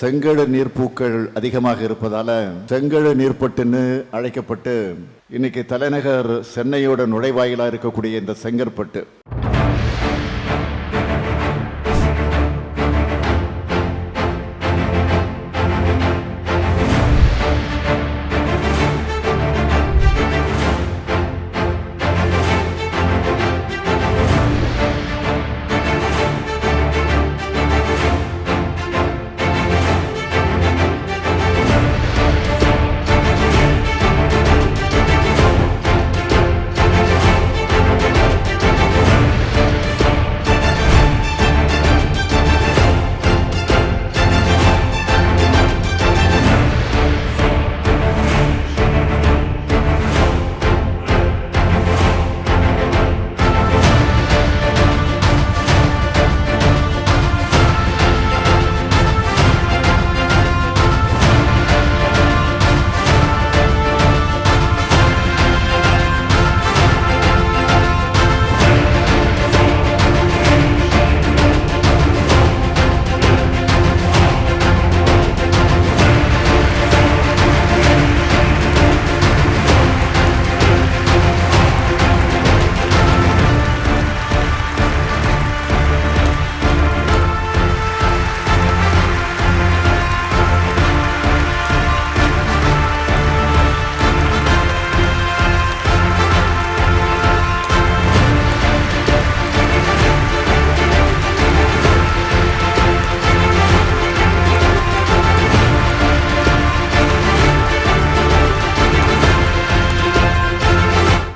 செங்கழு நீர்ப்பூக்கள் அதிகமாக இருப்பதால செங்கழு நீர்ப்பட்டுன்னு அழைக்கப்பட்டு இன்னைக்கு தலைநகர் சென்னையோட நுழைவாயிலா இருக்கக்கூடிய இந்த செங்கற்பட்டு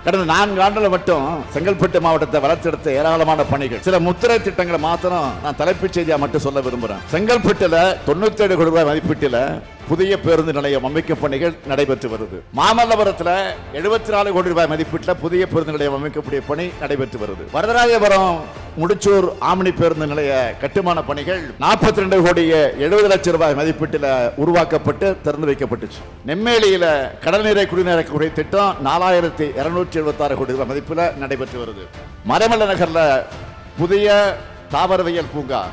கடந்த 4 ஆண்டுல மட்டும் செங்கல்பட்டு மாவட்டத்தை வளர்த்தெடுத்த ஏராளமான பணிகள், சில முத்திரை திட்டங்களை மாத்திரம் நான் தலைப்புச் செய்தியா மட்டும் சொல்ல விரும்புறேன். செங்கல்பட்டுல 97 கோடி ரூபாய் மதிப்பீட்டில் புதிய பேருந்து நிலையம் அமைக்கும் பணிகள் நடைபெற்று வருது. மாமல்லபுரத்தில் 74 கோடி ரூபாய் மதிப்பீட்டில் புதிய பேருந்து நிலையம் அமைக்கக்கூடிய பணி நடைபெற்று வருது. வரதராஜபுரம் முடிச்சூர் ஆம்னி பேருந்து நிலைய கட்டுமான பணிகள் 42 கோடியே 70 லட்சம் ரூபாய் மதிப்பீட்டில் உருவாக்கப்பட்டு திறந்து வைக்கப்பட்டுச்சு. நெம்மேலியில கடல் நீரை குடிநீரக்கூடிய திட்டம் 4276 கோடி ரூபாய் மதிப்பில் நடைபெற்று வருது. மறைமலை நகர்ல புதிய தாவரவியல் பூங்கா,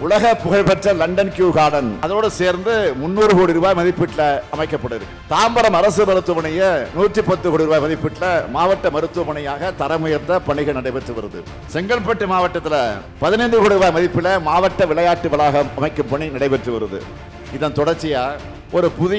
உலக புகழ்பெற்ற லண்டன் கியூ கார்டன் அதோடு சேர்ந்து 300 கோடி ரூபாய் மதிப்பீட்டில் அமைக்கப்பட்டிருக்கு. தாம்பரம் அரசு மருத்துவமனையை 110 கோடி ரூபாய் மதிப்பீட்டில் மாவட்ட மருத்துவமனையாக தரம் உயர்த்த பணிகள் நடைபெற்று வருது. செங்கல்பட்டு மாவட்டத்தில் 15 கோடி ரூபாய் மதிப்பில் மாவட்ட விளையாட்டு வளாகம் அமைக்கும் பணி நடைபெற்று வருது. இதன் தொடர்ச்சியா ஒரு புதிய